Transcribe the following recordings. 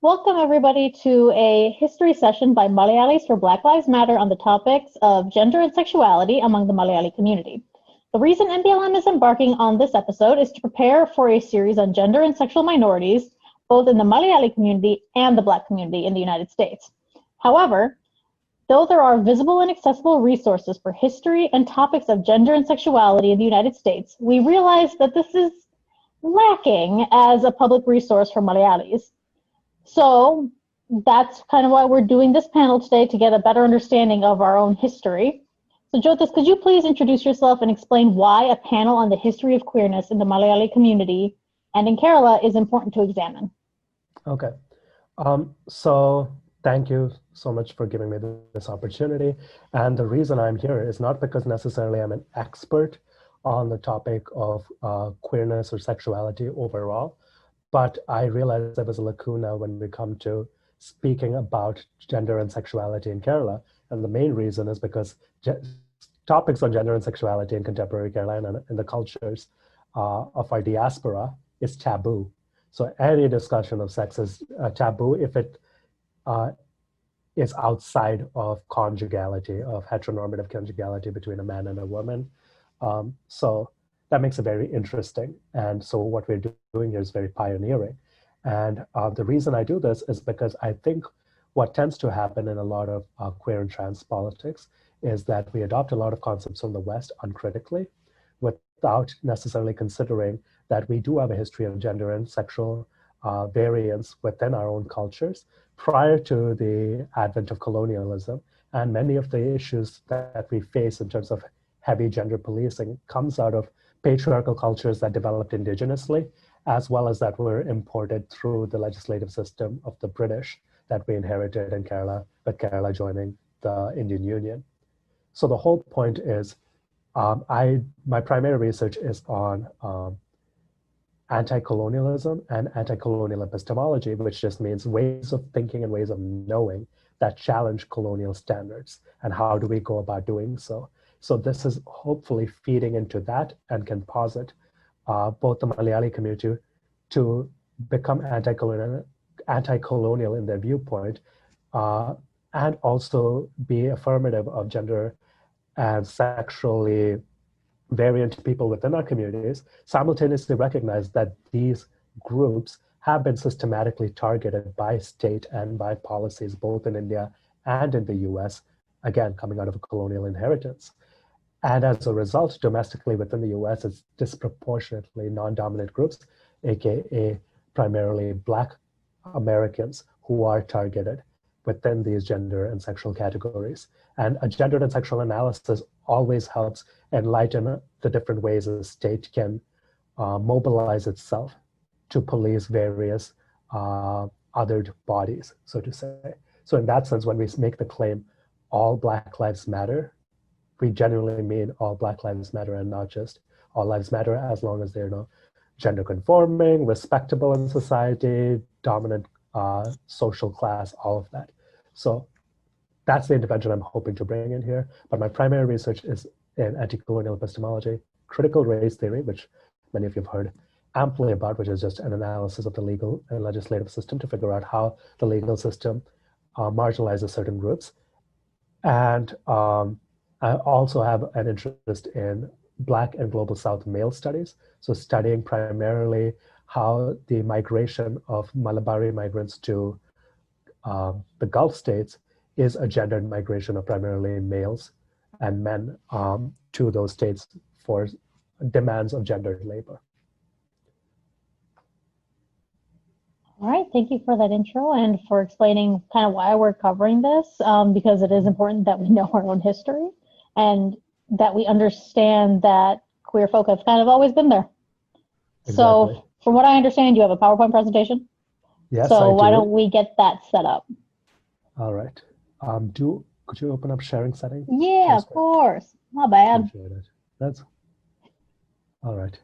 Welcome everybody to a history session by Malayalis for Black Lives Matter on the topics of gender and sexuality among the Malayali community. The reason MBLM is embarking on this episode is to prepare for a series on gender and sexual minorities, both in the Malayali community and the Black community in the United States. However, though there are visible and accessible resources for history and topics of gender and sexuality in the United States, we realize that this is lacking as a public resource for Malayalis. So that's kind of why we're doing this panel today, to get a better understanding of our own history. So Jyotis, could you please introduce yourself and explain why a panel on the history of queerness in the Malayali community and in Kerala is important to examine? Okay. So thank you so much for giving me this opportunity. And the reason I'm here is not because necessarily I'm an expert on the topic of queerness or sexuality overall, but I realized there was a lacuna when we come to speaking about gender and sexuality in Kerala. And the main reason is because topics on gender and sexuality in contemporary Kerala and in the cultures of our diaspora is taboo. So any discussion of sex is taboo if it is outside of conjugality, of heteronormative conjugality between a man and a woman. So that makes it very interesting. And so what we're doing here is very pioneering. And the reason I do this is because I think what tends to happen in a lot of queer and trans politics is that we adopt a lot of concepts from the West uncritically, without necessarily considering that we do have a history of gender and sexual variance within our own cultures prior to the advent of colonialism. And many of the issues that we face in terms of heavy gender policing comes out of patriarchal cultures that developed indigenously, as well as that were imported through the legislative system of the British that we inherited in Kerala, with Kerala joining the Indian Union. So the whole point is, my primary research is on anti-colonialism and anti-colonial epistemology, which just means ways of thinking and ways of knowing that challenge colonial standards, and how do we go about doing so. So this is hopefully feeding into that and can posit both the Malayali community to become anti-colonial in their viewpoint, and also be affirmative of gender and sexually variant people within our communities, simultaneously recognize that these groups have been systematically targeted by state and by policies, both in India and in the US, again, coming out of a colonial inheritance. And as a result, domestically within the US, it's disproportionately non-dominant groups, AKA primarily Black Americans, who are targeted within these gender and sexual categories. And a gendered and sexual analysis always helps enlighten the different ways a state can mobilize itself to police various othered bodies, so to say. So in that sense, when we make the claim, all Black lives matter, we genuinely mean all Black lives matter, and not just all lives matter as long as they're gender conforming, respectable in society, dominant social class, all of that. So that's the intervention I'm hoping to bring in here. But my primary research is in anti-colonial epistemology, critical race theory, which many of you have heard amply about, which is just an analysis of the legal and legislative system to figure out how the legal system marginalizes certain groups. And I also have an interest in Black and Global South male studies. So studying primarily how the migration of Malabari migrants to the Gulf states is a gendered migration of primarily males and men to those states for demands of gendered labor. All right, thank you for that intro and for explaining kind of why we're covering this, because it is important that we know our own history and that we understand that queer folk have kind of always been there. Exactly. So from what I understand, you have a PowerPoint presentation? Yes, so I do. Why don't we get that set up? All right. Could you open up sharing settings? Yeah, of course. Not bad. Appreciate it. That's all right.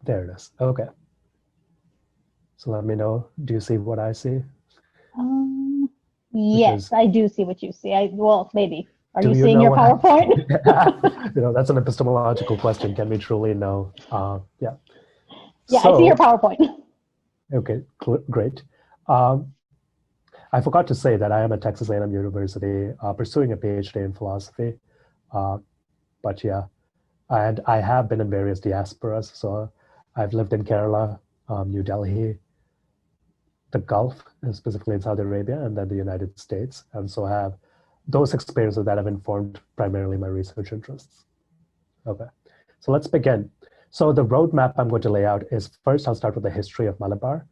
There it is. Okay. So let me know. Do you see what I see? Yes, I do see what you see. Well, maybe. Are you you seeing your PowerPoint? That's an epistemological question. Can we truly know? Yeah. Yeah, so, I see your PowerPoint. Okay, great. Um, I forgot to say that I am at Texas A&M University pursuing a PhD in philosophy. Uh, but yeah, and I have been in various diasporas. So I've lived in Kerala, New Delhi, the Gulf, specifically in Saudi Arabia, and then the United States. And so I have those experiences that have informed primarily my research interests. Okay, so let's begin. So the roadmap I'm going to lay out is first I'll start with the history of Malabar,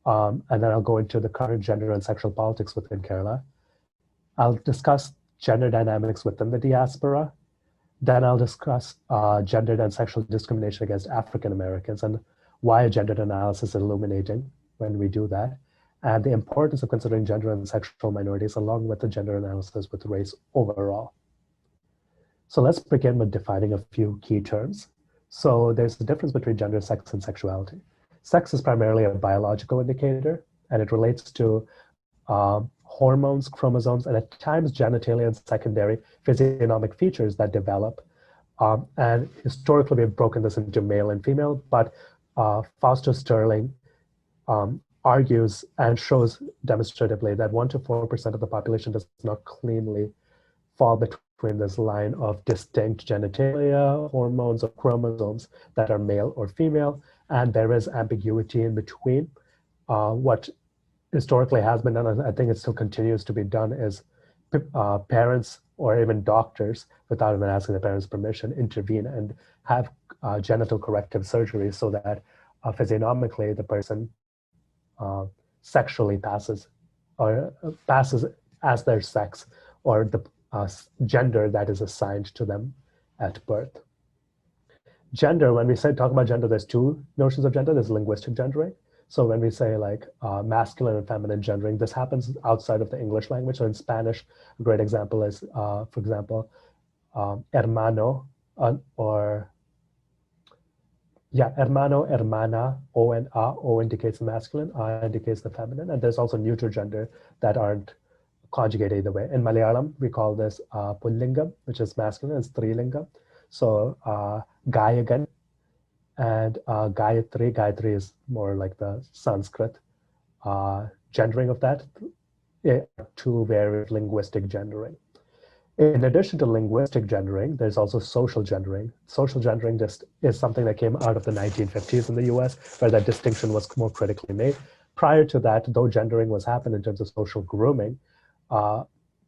and then I'll go into the current gender and sexual politics within Kerala. I'll discuss gender dynamics within the diaspora. Then I'll discuss gendered and sexual discrimination against African Americans and why a gendered analysis is illuminating when we do that, and the importance of considering gender and sexual minorities along with the gender analysis with race overall. So let's begin with defining a few key terms. So there's the difference between gender, sex, and sexuality. Sex is primarily a biological indicator, and it relates to hormones, chromosomes, and at times genitalia and secondary physiognomic features that develop. And historically, we've broken this into male and female, but Fausto Sterling argues and shows demonstratively that 1 to 4% of the population does not cleanly fall between this line of distinct genitalia, hormones, or chromosomes that are male or female, and there is ambiguity in between. What historically has been done, and I think it still continues to be done, is parents or even doctors, without even asking the parents' permission, intervene and have genital corrective surgery so that physiognomically the person sexually passes as their sex or the gender that is assigned to them at birth. Gender, when we talk about gender, there's two notions of gender. There's linguistic gendering. So when we say like masculine and feminine gendering, this happens outside of the English language. So in Spanish, a great example is, for example, hermano hermano, hermana, O and A. O indicates the masculine, A indicates the feminine. And there's also neuter gender that aren't conjugated either way. In Malayalam, we call this pullingam, which is masculine, and strilingam. So gayagan and Gayatri. Gayatri is more like the Sanskrit gendering of that. Two varied linguistic gendering. In addition to linguistic gendering, there's also social gendering. Social gendering just is something that came out of the 1950s in the US, where that distinction was more critically made. Prior to that, though gendering was happening in terms of social grooming,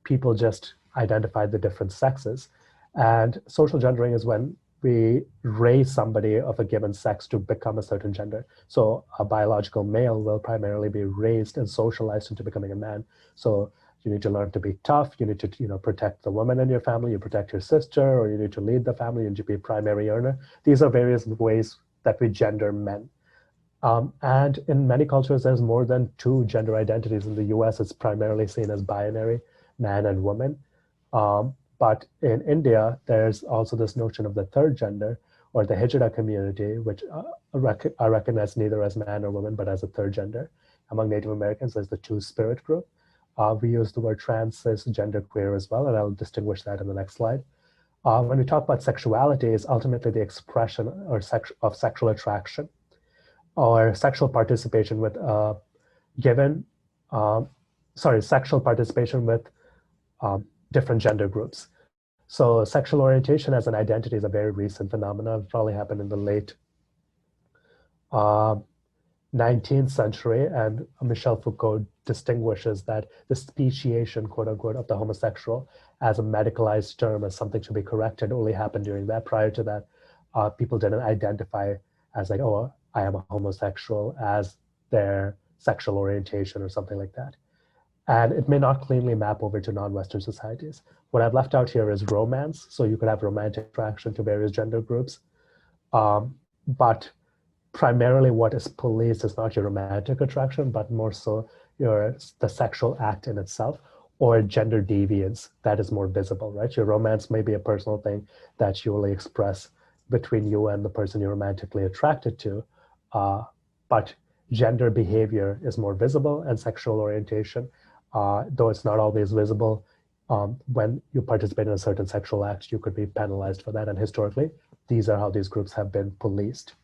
people just identified the different sexes. And social gendering is when we raise somebody of a given sex to become a certain gender. So a biological male will primarily be raised and socialized into becoming a man. So you need to learn to be tough. You need to, protect the woman in your family. You protect your sister, or you need to lead the family. You need to be a primary earner. These are various ways that we gender men. And in many cultures, there's more than two gender identities. In the US, it's primarily seen as binary, man and woman. But in India, there's also this notion of the third gender, or the Hijra community, which are recognized neither as man or woman, but as a third gender. Among Native Americans, there's the two-spirit group. We use the word trans, cis, gender queer as well, and I'll distinguish that in the next slide. When we talk about sexuality, it's ultimately the expression or of sexual attraction or sexual participation with sexual participation with different gender groups. So sexual orientation as an identity is a very recent phenomenon. It probably happened in the late 19th century, and Michel Foucault distinguishes that the speciation, quote unquote, of the homosexual as a medicalized term, as something to be corrected, only happened during that. Prior to that, people didn't identify as like, oh, I am a homosexual as their sexual orientation or something like that. And it may not cleanly map over to non-Western societies. What I've left out here is romance. So you could have romantic attraction to various gender groups. But primarily what is policed is not your romantic attraction, but more so the sexual act in itself, or gender deviance that is more visible, right? Your romance may be a personal thing that you only express between you and the person you're romantically attracted to, but gender behavior is more visible, and sexual orientation, though it's not always visible, when you participate in a certain sexual act, you could be penalized for that. And historically, these are how these groups have been policed.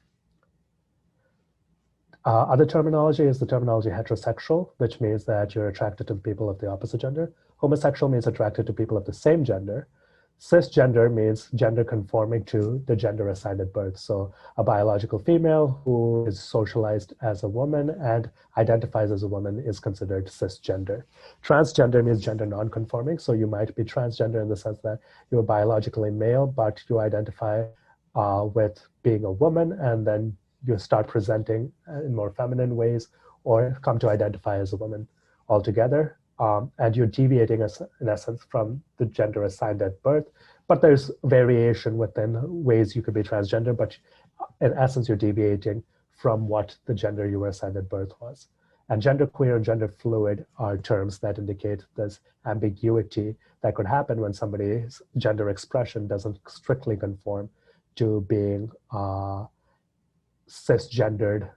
Other terminology is the terminology heterosexual, which means that you're attracted to people of the opposite gender. Homosexual means attracted to people of the same gender. Cisgender means gender conforming to the gender assigned at birth. So a biological female who is socialized as a woman and identifies as a woman is considered cisgender. Transgender means gender non-conforming. So you might be transgender in the sense that you're biologically male, but you identify with being a woman, and then you start presenting in more feminine ways or come to identify as a woman altogether. And you're deviating, in essence, from the gender assigned at birth. But there's variation within ways you could be transgender, but in essence, you're deviating from what the gender you were assigned at birth was. And genderqueer and gender fluid are terms that indicate this ambiguity that could happen when somebody's gender expression doesn't strictly conform to being cisgendered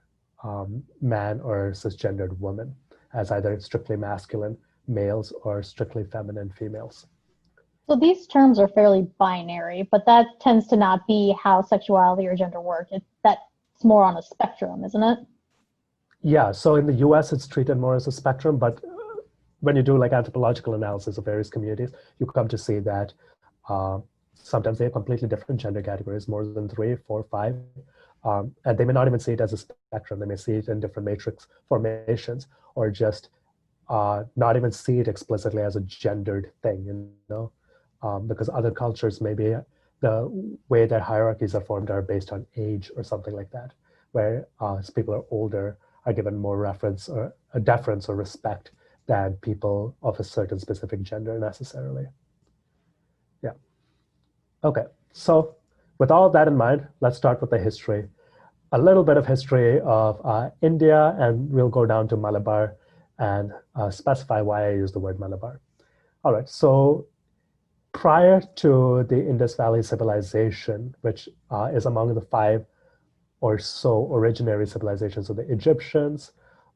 man or cisgendered woman, as either strictly masculine males or strictly feminine females. So these terms are fairly binary, but that tends to not be how sexuality or gender work. That's more on a spectrum, isn't it? Yeah, so in the US, it's treated more as a spectrum, but when you do like anthropological analysis of various communities, you come to see that sometimes they have completely different gender categories, more than 3, 4, 5. And they may not even see it as a spectrum. They may see it in different matrix formations, or just not even see it explicitly as a gendered thing, you know, because other cultures, maybe the way their hierarchies are formed are based on age or something like that, where as people are older, are given more reference or a deference or respect than people of a certain specific gender necessarily. Yeah. Okay, so with all of that in mind, let's start with the history. A little bit of history of India, and we'll go down to Malabar and specify why I use the word Malabar. All right, so prior to the Indus Valley civilization, which is among the 5 or so originary civilizations of the Egyptians,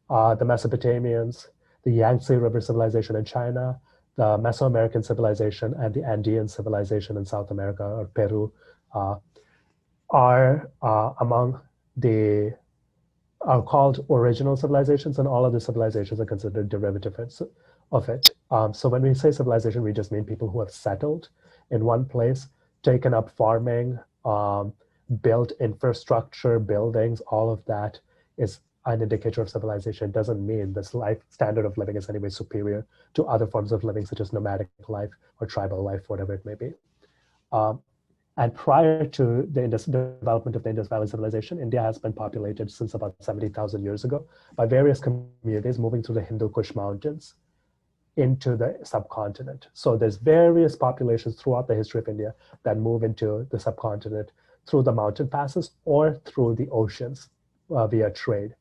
the Mesopotamians, the Yangtze River civilization in China, the Mesoamerican civilization, and the Andean civilization in South America or Peru are among the are called original civilizations, and all other civilizations are considered derivatives of it. So when we say civilization, we just mean people who have settled in one place, taken up farming, built infrastructure, buildings. All of that is an indicator of civilization. It doesn't mean this life standard of living is any way superior to other forms of living, such as nomadic life or tribal life, whatever it may be. And prior to the development of the Indus Valley civilization, India has been populated since about 70,000 years ago by various communities moving through the Hindu Kush mountains into the subcontinent. So there's various populations throughout the history of India that move into the subcontinent through the mountain passes or through the oceans via trade.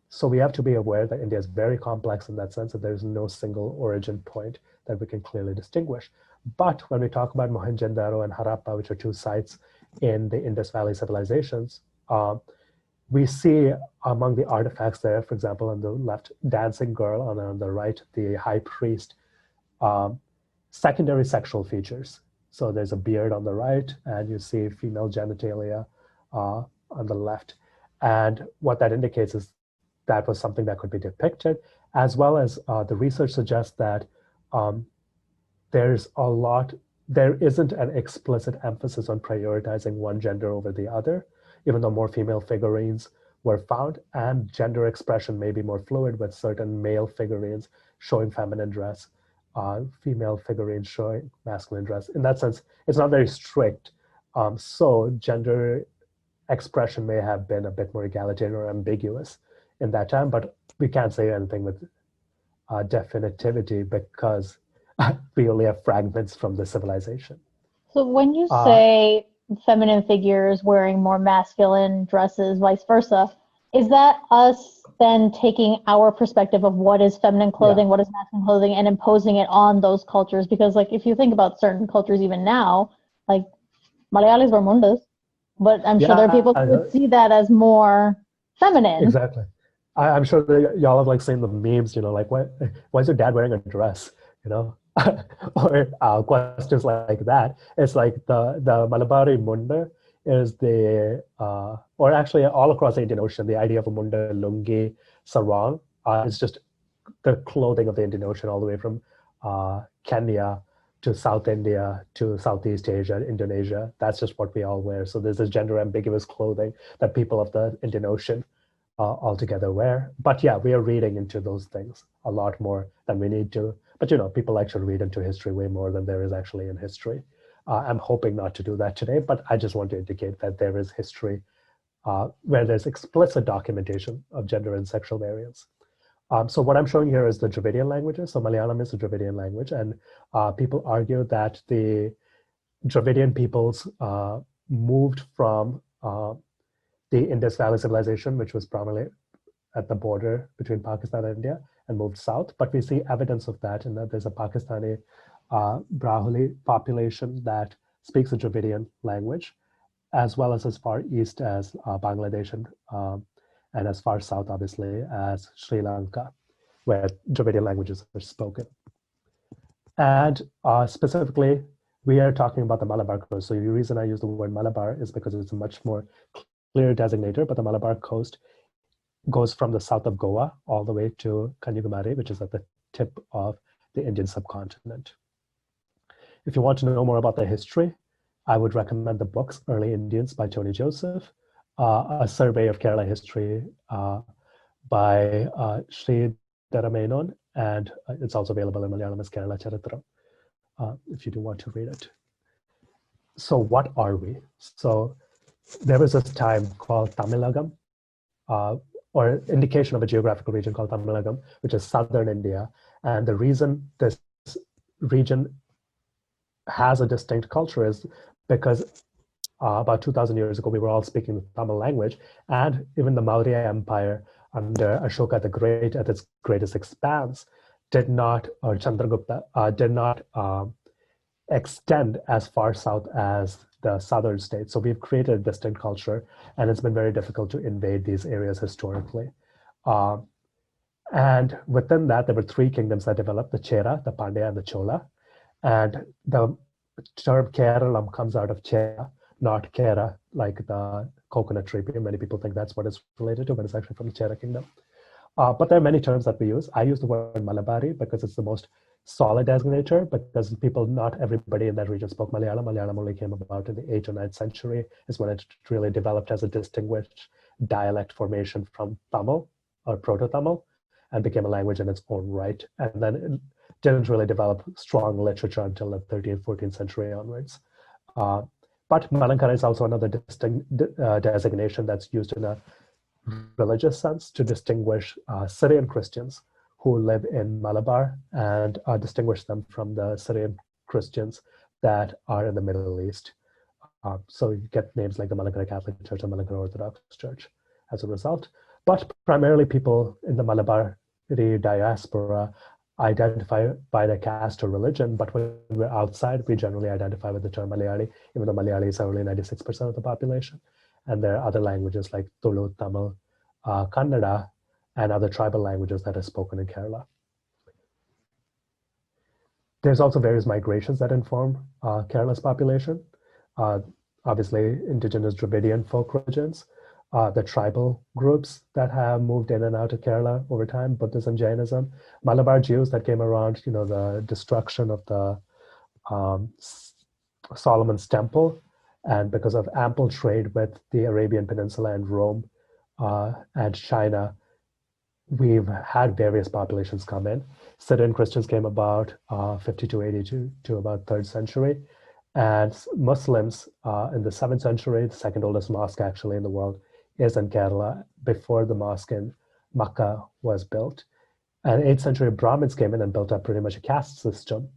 So we have to be aware that India is very complex in that sense, that there's no single origin point that we can clearly distinguish. But when we talk about Mohenjo-daro and Harappa, which are 2 sites in the Indus Valley civilizations, we see among the artifacts there, for example, on the left, dancing girl, and on the right, the high priest, secondary sexual features. So there's a beard on the right, and you see female genitalia on the left. And what that indicates is that was something that could be depicted, as well as the research suggests that there isn't an explicit emphasis on prioritizing one gender over the other, even though more female figurines were found, and gender expression may be more fluid, with certain male figurines showing feminine dress, female figurines showing masculine dress. In that sense, it's not very strict. So gender expression may have been a bit more egalitarian or ambiguous in that time, but we can't say anything with definitivity because we only have fragments from the civilization. So when you say feminine figures wearing more masculine dresses, vice versa, is that us then taking our perspective of what is feminine clothing, what is masculine clothing, and imposing it on those cultures? Because like if you think about certain cultures even now, like Malayalis wear mundas, but I'm sure there are people who would see that as more feminine. Exactly. I'm sure that y'all have like seen the memes, you know, like why is your dad wearing a dress, you know? Or questions like that. It's like the Malabari Munda is or actually all across the Indian Ocean, the idea of a munda, lungi, sarong is just the clothing of the Indian Ocean all the way from Kenya to South India to Southeast Asia, Indonesia. That's just what we all wear. So there's this gender ambiguous clothing that people of the Indian Ocean altogether wear. But yeah, we are reading into those things a lot more than we need to. But people actually read into history way more than there is actually in history. I'm hoping not to do that today, but I just want to indicate that there is history where there's explicit documentation of gender and sexual variance. So what I'm showing here is the Dravidian languages. So Malayalam is a Dravidian language, and people argue that the Dravidian peoples moved from the Indus Valley civilization, which was primarily at the border between Pakistan and India, and moved south. But we see evidence of that in that there's a Pakistani Brahuli population that speaks the Dravidian language, as well as far east as Bangladesh and as far south, obviously, as Sri Lanka, where Dravidian languages are spoken. And specifically, we are talking about the Malabar coast. So the reason I use the word Malabar is because it's a much more clear designator, but the Malabar coast goes from the south of Goa all the way to Kanyakumari, which is at the tip of the Indian subcontinent. If you want to know more about the history, I would recommend the books Early Indians by Tony Joseph, a survey of Kerala history by Sri Dharamenon, and it's also available in Malayalam as Kerala Charitra, if you do want to read it. So what are we? So there was this time called Tamilagam, or indication of a geographical region called Tamilagam, which is southern India. And the reason this region has a distinct culture is because about 2,000 years ago, we were all speaking the Tamil language, and even the Maurya Empire under Ashoka the Great at its greatest expanse did not, or Chandragupta, did not extend as far south as the southern states. So we've created a distinct culture, and it's been very difficult to invade these areas historically. And within that, there were three kingdoms that developed: the Chera, the Pandya, and the Chola. And the term Keralam comes out of Chera, not Kera, like the coconut tree. Many people think that's what it's related to, but it's actually from the Chera kingdom. But there are many terms that we use. I use the word Malabari because it's the most solid designator, because not everybody in that region spoke Malayalam. Malayalam only came about in the 8th or 9th century, is when it really developed as a distinguished dialect formation from Tamil or Proto-Tamil, and became a language in its own right. And then it didn't really develop strong literature until the 13th, 14th century onwards. But Malankara is also another distinct designation that's used in a religious sense to distinguish Syrian Christians who live in Malabar and distinguish them from the Syrian Christians that are in the Middle East. So you get names like the Malankara Catholic Church and Malankara Orthodox Church as a result. But primarily people in the Malabari diaspora identify by their caste or religion, but when we're outside, we generally identify with the term Malayali, even though Malayalis are only 96% of the population. And there are other languages like Tulu, Tamil, Kannada, and other tribal languages that are spoken in Kerala. There's also various migrations that inform Kerala's population. Obviously, indigenous Dravidian folk religions, the tribal groups that have moved in and out of Kerala over time, Buddhism, Jainism, Malabar Jews that came around, the destruction of the Solomon's Temple, and because of ample trade with the Arabian Peninsula and Rome and China, we've had various populations come in. Syrian Christians came about 52 AD to about 3rd century. And Muslims in the 7th century, the second oldest mosque actually in the world, is in Kerala before the mosque in Makkah was built. And 8th century Brahmins came in and built up pretty much a caste system,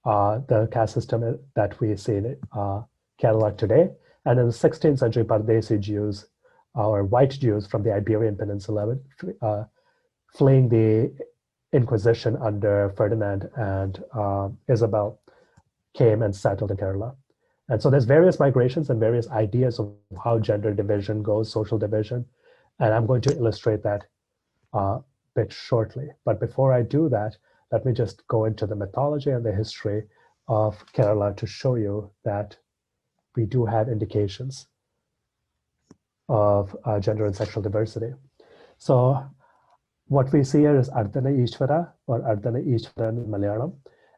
the caste system that we see in Kerala today. And in the 16th century, Pardesi Jews, or white Jews from the Iberian Peninsula, fleeing the Inquisition under Ferdinand and Isabel, came and settled in Kerala. And so there's various migrations and various ideas of how gender division goes, social division. And I'm going to illustrate that a bit shortly. But before I do that, let me just go into the mythology and the history of Kerala to show you that we do have indications of gender and sexual diversity. So what we see here is Ardhana Ishvara or Ardhana Ishvara in Malayalam.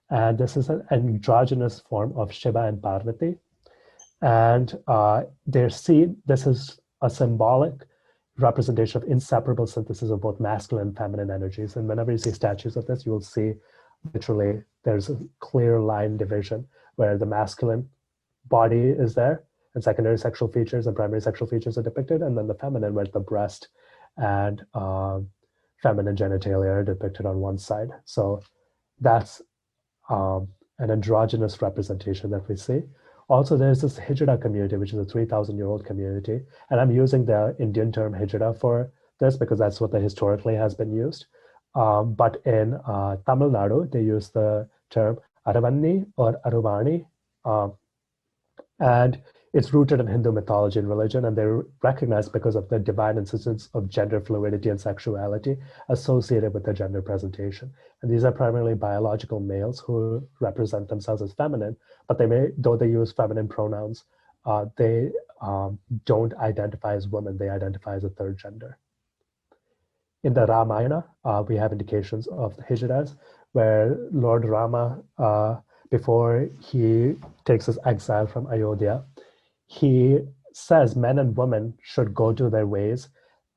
And this is an androgynous form of Shiva and Parvati. And this is a symbolic representation of inseparable synthesis of both masculine and feminine energies. And whenever you see statues of this, you will see literally there's a clear line division where the masculine body is there and secondary sexual features and primary sexual features are depicted, and then the feminine where the breast and feminine genitalia are depicted on one side. So that's an androgynous representation that we see. Also, there's this Hijra community, which is a 3,000-year-old community. And I'm using the Indian term Hijra for this because that's what historically has been used. But in Tamil Nadu, they use the term Aravanni or Aruvani. And it's rooted in Hindu mythology and religion, and they're recognized because of the divine insistence of gender fluidity and sexuality associated with their gender presentation. And these are primarily biological males who represent themselves as feminine, but though they use feminine pronouns, they don't identify as women, they identify as a third gender. In the Ramayana, we have indications of the Hijras, where Lord Rama, before he takes his exile from Ayodhya, he says men and women should go to their ways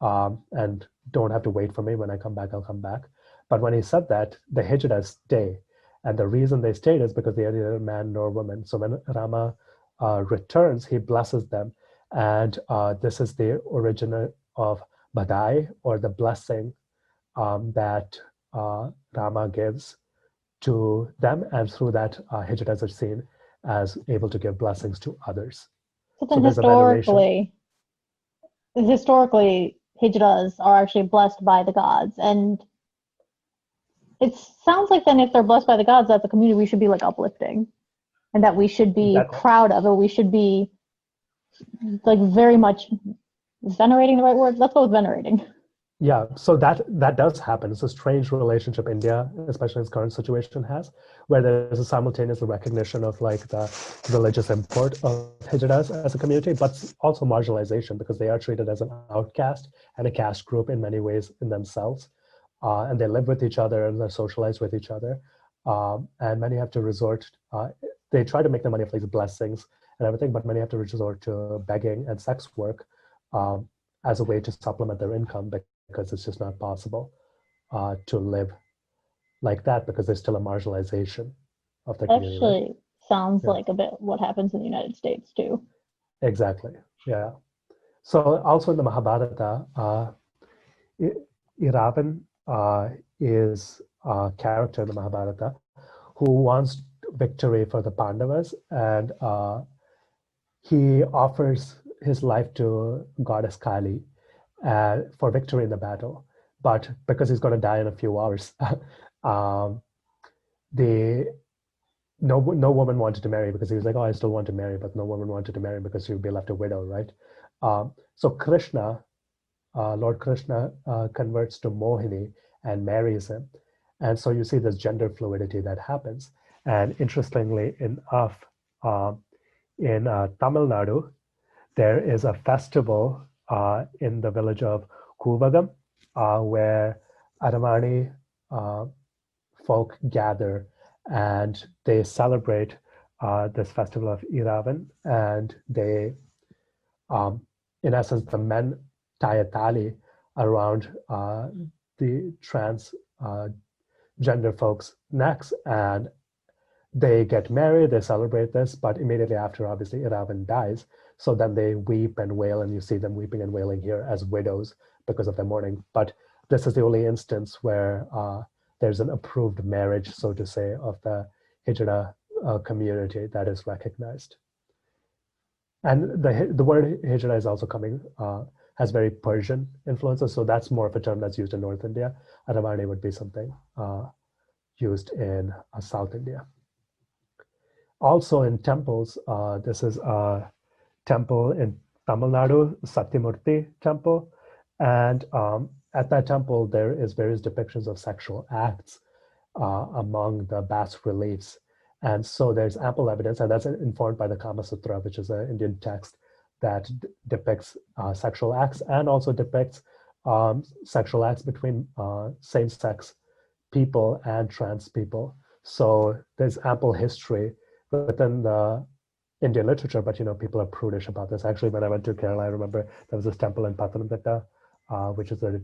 and don't have to wait for me. When I come back, I'll come back. But when he said that, the Hijras stay. And the reason they stayed is because they are neither man nor woman. So when Rama returns, he blesses them. And this is the origin of Badai, or the blessing that Rama gives to them. And through that, Hijras are seen as able to give blessings to others. So then historically, Hijras are actually blessed by the gods. And it sounds like then if they're blessed by the gods, that's a community we should be like uplifting and that we should be proud of, or we should be like very much venerating, the right word? Let's go with venerating. Yeah, so that does happen. It's a strange relationship India, especially in its current situation, has, where there's a simultaneous recognition of like the religious import of Hijras as a community, but also marginalization because they are treated as an outcast and a caste group in many ways in themselves. And they live with each other and they're socialized with each other. And many have to resort, they try to make the money of these blessings and everything, but many have to resort to begging and sex work as a way to supplement their income, because it's just not possible to live like that because there's still a marginalization of the community. Actually, sounds like a bit what happens in the United States too. Exactly, yeah. So also in the Mahabharata, Iravan is a character in the Mahabharata who wants victory for the Pandavas, and he offers his life to goddess Kali for victory in the battle. But because he's going to die in a few hours, no woman wanted to marry, because he was like, oh, I still want to marry, but no woman wanted to marry because she would be left a widow, right? So Krishna, Lord Krishna converts to Mohini and marries him. And so you see this gender fluidity that happens. And interestingly enough, in Tamil Nadu, there is a festival in the village of Kuvagam where Aramani folk gather and they celebrate this festival of Iravan, and they, in essence, the men tie a tali around the trans gender folks' necks, and they get married, they celebrate this, but immediately after, obviously, Iravan dies. So then they weep and wail, and you see them weeping and wailing here as widows because of their mourning. But this is the only instance where there's an approved marriage, so to say, of the Hijra community that is recognized. And the word Hijra is also coming, has very Persian influences, so that's more of a term that's used in North India. Aravani would be something used in South India. Also in temples, this is a temple in Tamil Nadu, Satyamurti temple. And at that temple, there is various depictions of sexual acts among the bas reliefs. And so there's ample evidence, and that's informed by the Kama Sutra, which is an Indian text that depicts sexual acts and also depicts sexual acts between same-sex people and trans people. So there's ample history within the Indian literature, but people are prudish about this. Actually, when I went to Kerala, I remember there was this temple in Pathanamthitta, which is a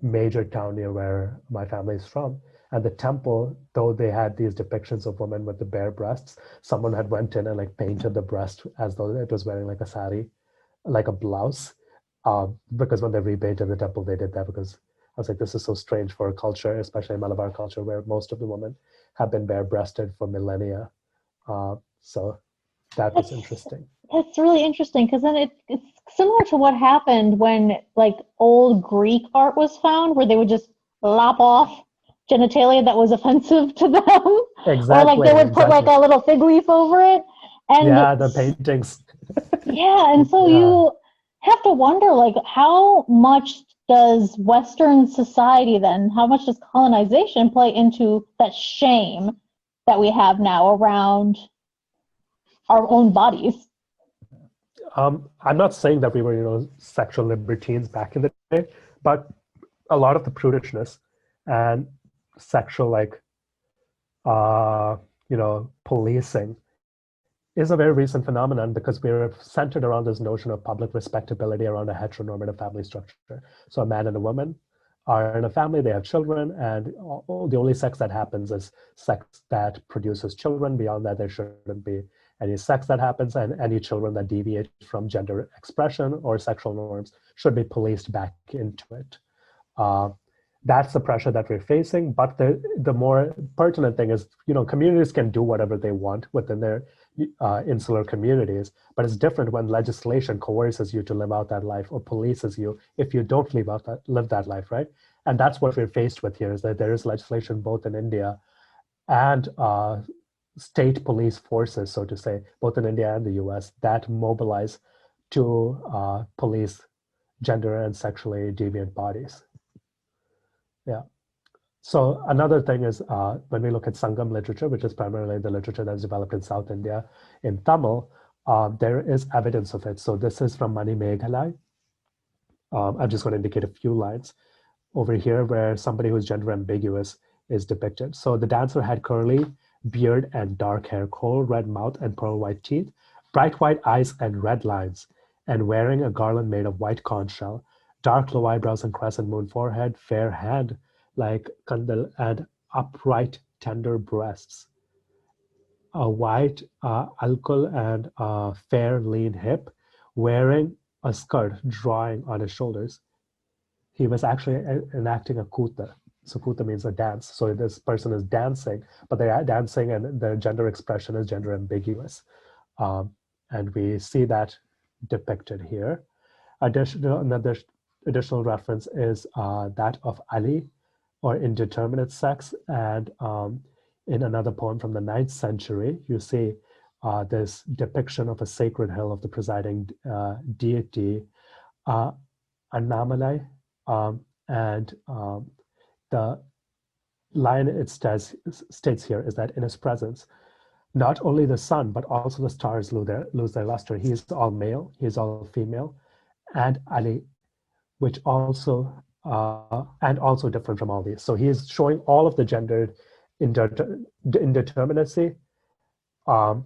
major town near where my family is from. And the temple, though they had these depictions of women with the bare breasts, someone had went in and like painted the breast as though it was wearing like a sari, like a blouse. Because when they repainted the temple, they did that because I was like, this is so strange for a culture, especially Malabar culture, where most of the women have been bare-breasted for millennia. So that was interesting. That's really interesting because then it's similar to what happened when like old Greek art was found, where they would just lop off genitalia that was offensive to them, Exactly. or like they would put like a little fig leaf over it. And yeah, the paintings. Yeah, and so you have to wonder, like, how much does Western society then, how much does colonization play into that shame that we have now around our own bodies? I'm not saying that we were, sexual libertines back in the day, but a lot of the prudishness and sexual, policing is a very recent phenomenon because we're centered around this notion of public respectability around a heteronormative family structure. So a man and a woman are in a family, they have children, and the only sex that happens is sex that produces children. Beyond that, there shouldn't be any sex that happens, and any children that deviate from gender expression or sexual norms should be policed back into it. That's the pressure that we're facing. But the more pertinent thing is, communities can do whatever they want within their insular communities, but it's different when legislation coerces you to live out that life or polices you if you don't live that life, right? And that's what we're faced with here, is that there is legislation both in India and state police forces, so to say, both in India and the US, that mobilize to police gender and sexually deviant bodies. Yeah. So another thing is when we look at Sangam literature, which is primarily the literature that's developed in South India in Tamil, there is evidence of it. So this is from Mani Meghalai. I'm just going to indicate a few lines over here where somebody who's gender ambiguous is depicted. So the dancer had curly beard and dark hair, coral red mouth and pearl white teeth, bright white eyes and red lines, and wearing a garland made of white conch shell, dark low eyebrows and crescent moon forehead, fair hand like kandal, and upright tender breasts, a white alkol and fair lean hip, wearing a skirt drawing on his shoulders. He was actually enacting a kuta. So kuta means a dance. So this person is dancing, but they are dancing and their gender expression is gender ambiguous. And we see that depicted here. Another additional reference is that of Ali, or indeterminate sex. And in another poem from the 9th century, you see this depiction of a sacred hill of the presiding deity, Annamalai, and the line it states here is that in his presence, not only the sun, but also the stars lose their luster. He is all male, he is all female, and Ali, which also, and also different from all these. So he is showing all of the gendered indeterminacy of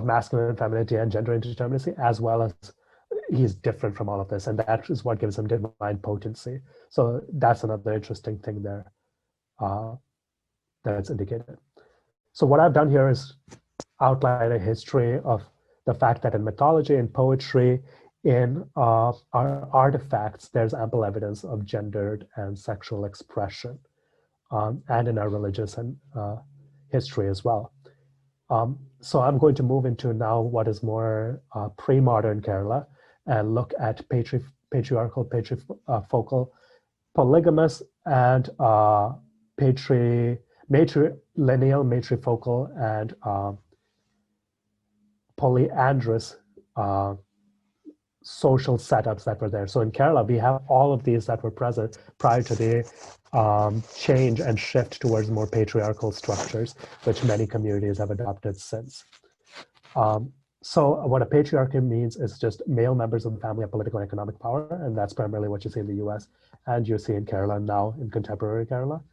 masculine and femininity and gender indeterminacy, as well as he's different from all of this. And that is what gives him divine potency. So that's another interesting thing there that's indicated. So what I've done here is outline a history of the fact that in mythology and poetry, in our artifacts, there's ample evidence of gendered and sexual expression, and in our religious and history as well. So I'm going to move into now what is more pre-modern Kerala and look at patriarchal, patrifocal, polygamous, and matrilineal, matrifocal, and polyandrous social setups that were there. So in Kerala, we have all of these that were present prior to the change and shift towards more patriarchal structures, which many communities have adopted since. So what a patriarchy means is just male members of the family have political and economic power, and that's primarily what you see in the US and you see in Kerala now, in contemporary Kerala.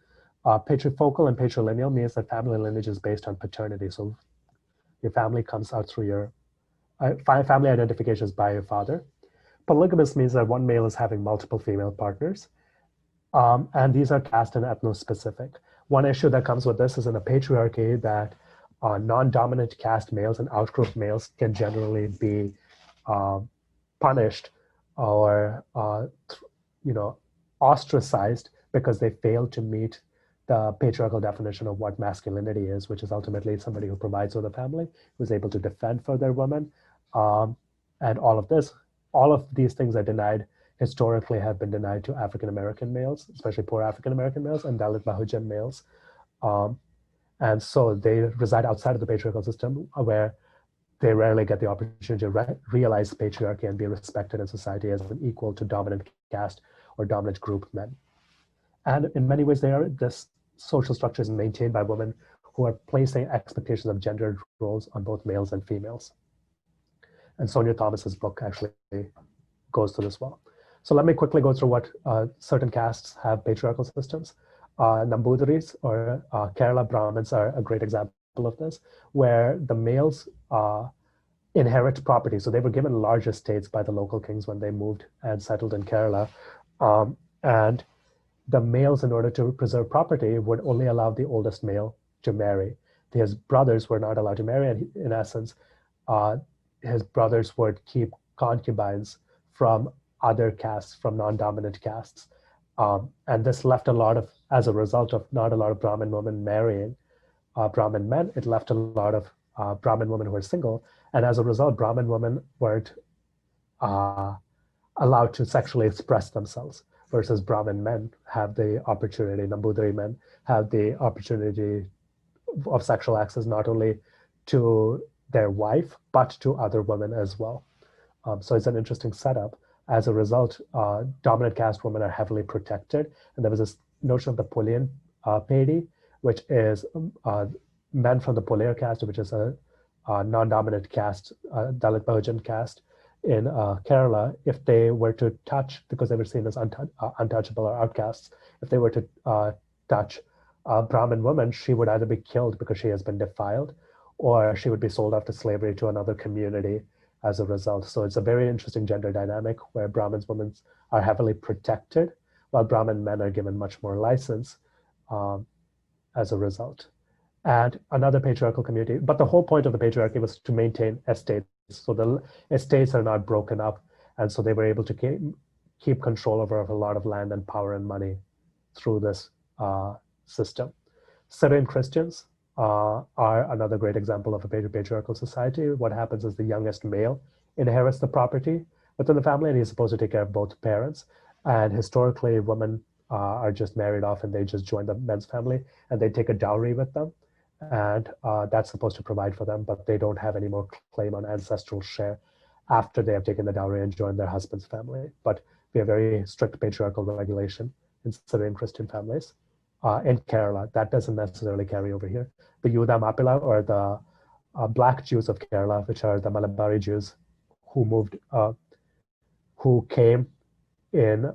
Patrifocal and patrilineal means that family lineage is based on paternity. So your family comes out through your family identifications by your father. Polygamous means that one male is having multiple female partners. And these are caste and ethno-specific. One issue that comes with this is in a patriarchy that non-dominant caste males and outgroup males can generally be punished or ostracized because they fail to meet the patriarchal definition of what masculinity is, which is ultimately somebody who provides for the family, who's able to defend for their women. And all of these things are denied, historically have been denied to African-American males, especially poor African-American males and Dalit Bahujan males. And so they reside outside of the patriarchal system where they rarely get the opportunity to realize patriarchy and be respected in society as an equal to dominant caste or dominant group men. And in many ways, this social structure is maintained by women who are placing expectations of gendered roles on both males and females. And Sonia Thomas's book actually goes through this well. So let me quickly go through what certain castes have patriarchal systems. Nambudiris or Kerala Brahmins are a great example of this, where the males inherit property. So they were given large estates by the local kings when they moved and settled in Kerala. And the males, in order to preserve property, would only allow the oldest male to marry. His brothers were not allowed to marry, and in essence, his brothers would keep concubines from other castes, from non-dominant castes. And this left as a result of not a lot of Brahmin women marrying Brahmin men, it left a lot of Brahmin women who were single. And as a result, Brahmin women weren't allowed to sexually express themselves, versus Brahmin men have the opportunity, Nambudiri men have the opportunity of sexual access not only to their wife, but to other women as well. So it's an interesting setup. As a result, dominant caste women are heavily protected. And there was this notion of the Pulian Pedi, which is men from the Pulier caste, which is a non-dominant caste, Dalit Bahujan caste in Kerala. If they were to touch, because they were seen as untouchable or outcasts, if they were to touch a Brahmin woman, she would either be killed because she has been defiled, or she would be sold off to slavery to another community as a result. So it's a very interesting gender dynamic where Brahmin women are heavily protected, while Brahmin men are given much more license as a result. And another patriarchal community, but the whole point of the patriarchy was to maintain estates. So the estates are not broken up. And so they were able to keep control over a lot of land and power and money through this system. Syrian Christians are another great example of a patriarchal society. What happens is the youngest male inherits the property within the family, and he's supposed to take care of both parents. And historically, women are just married off and they just join the men's family and they take a dowry with them. And that's supposed to provide for them, but they don't have any more claim on ancestral share after they have taken the dowry and joined their husband's family. But we have very strict patriarchal regulation in Syrian Christian families. In Kerala, that doesn't necessarily carry over here. The Yuda Mapila, or the Black Jews of Kerala, which are the Malabari Jews who came in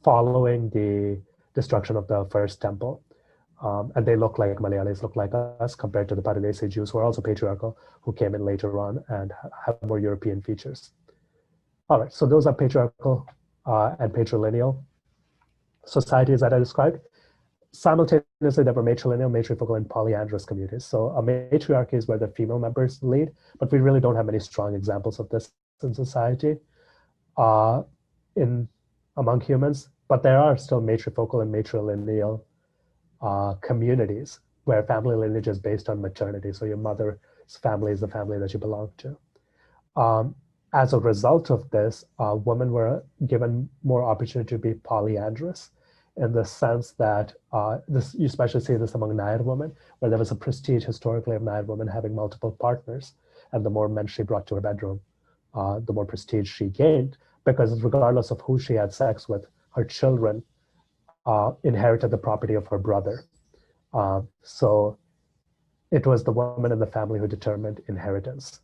following the destruction of the first temple. And they look like Malayalis, look like us, compared to the Paradesi Jews, who are also patriarchal, who came in later on and have more European features. All right, so those are patriarchal and patrilineal societies that I described. Simultaneously, there were matrilineal, matrifocal, and polyandrous communities. So a matriarchy is where the female members lead, but we really don't have many strong examples of this in society among humans. But there are still matrifocal and matrilineal communities where family lineage is based on maternity. So your mother's family is the family that you belong to. As a result of this, women were given more opportunity to be polyandrous, in the sense that you especially see this among Nair women, where there was a prestige historically of Nair women having multiple partners, and the more men she brought to her bedroom, the more prestige she gained, because regardless of who she had sex with, her children inherited the property of her brother. So it was the woman in the family who determined inheritance.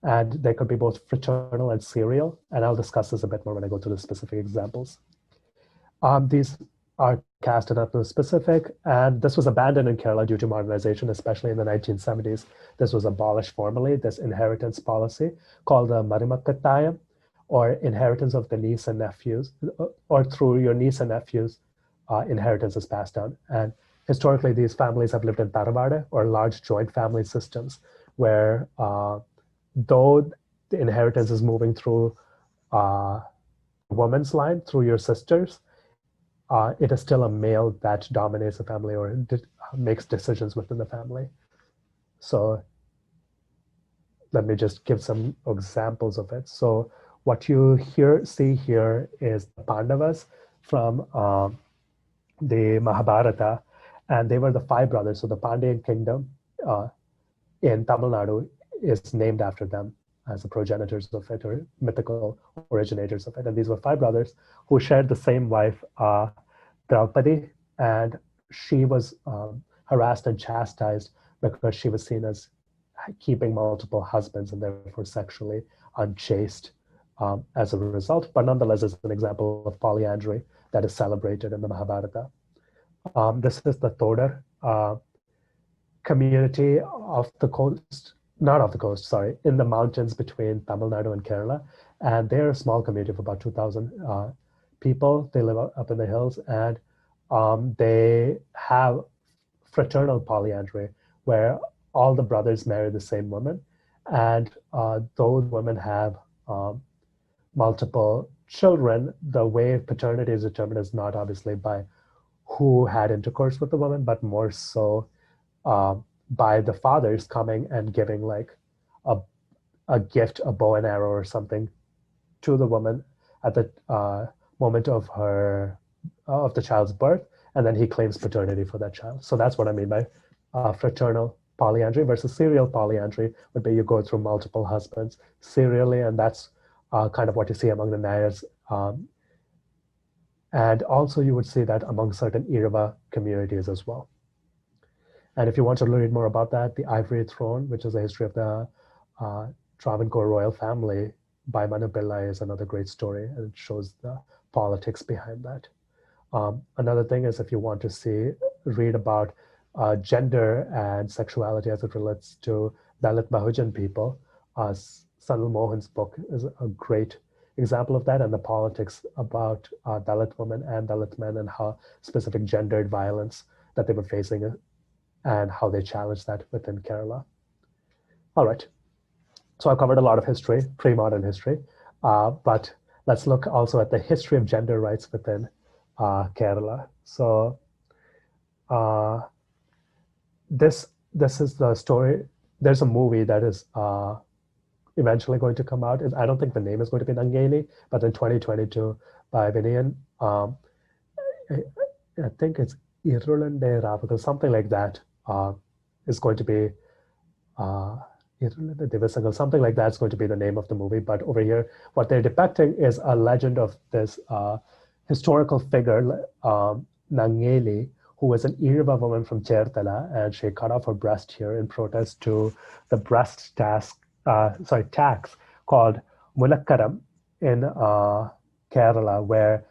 And they could be both fraternal and serial. And I'll discuss this a bit more when I go through the specific examples. These are caste and ethno-specific, and this was abandoned in Kerala due to modernization, especially in the 1970s. This was abolished formally, this inheritance policy called the Marimakkatayam, or inheritance of the niece and nephews, or through your niece and nephews, inheritance is passed down. And historically, these families have lived in Taravada, or large joint family systems, where though the inheritance is moving through woman's line, through your sisters, it is still a male that dominates the family or makes decisions within the family. So let me just give some examples of it. So what you see here is the Pandavas from the Mahabharata, and they were the 5 brothers. So the Pandyan kingdom in Tamil Nadu is named after them as the progenitors of it, or mythical originators of it. And these were 5 brothers who shared the same wife, Draupadi, and she was harassed and chastised because she was seen as keeping multiple husbands and therefore sexually unchaste as a result. But nonetheless, is an example of polyandry that is celebrated in the Mahabharata. This is the Todar community of the coast, not of the coast, sorry, in the mountains between Tamil Nadu and Kerala. And they're a small community of about 2,000 people. They live up in the hills, and they have fraternal polyandry where all the brothers marry the same woman, and those women have multiple children. The way paternity is determined is not obviously by who had intercourse with the woman, but more so by the fathers coming and giving like a gift, a bow and arrow or something, to the woman at the moment of the child's birth, and then he claims paternity for that child. So that's what I mean by fraternal polyandry versus serial polyandry, would be you go through multiple husbands serially, and that's kind of what you see among the Nayars. And also you would see that among certain Irava communities as well. And if you want to read more about that, the Ivory Throne, which is a history of the Travancore royal family by Manu Pillai, is another great story, and it shows the politics behind that. Another thing is, if you want to read about gender and sexuality as it relates to Dalit Bahujan people, Sanal Mohan's book is a great example of that, and the politics about Dalit women and Dalit men and how specific gendered violence that they were facing and how they challenged that within Kerala. All right, so I've covered a lot of history, pre-modern history, but let's look also at the history of gender rights within Kerala. So this is the story. There's a movie that is eventually going to come out. I don't think the name is going to be Nangeli, but in 2022 by Vinayan. I think it's Irulande Ravakal, something like that is going to be something like that's going to be the name of the movie. But over here, what they're depicting is a legend of this historical figure, Nangeli, who was an Irava woman from Chertala, and she cut off her breast here in protest to the breast tax called Mulakkaram in Kerala, where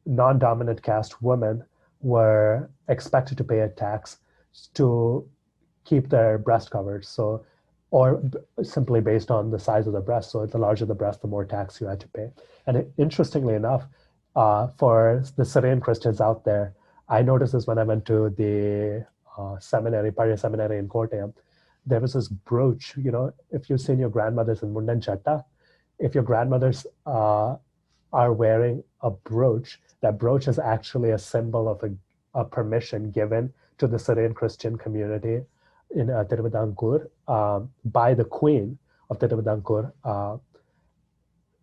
non-dominant caste women were expected to pay a tax to keep their breast covered. So, or simply based on the size of the breast. So the larger the breast, the more tax you had to pay. And interestingly enough, for the Syrian Christians out there, I noticed this when I went to the seminary, Parya Seminary in Kottayam. There was this brooch, if you've seen your grandmothers in Mundan Chatta, if your grandmothers are wearing a brooch, that brooch is actually a symbol of a permission given to the Syrian Christian community in Tiruvidankur by the Queen of Tiruvidankur,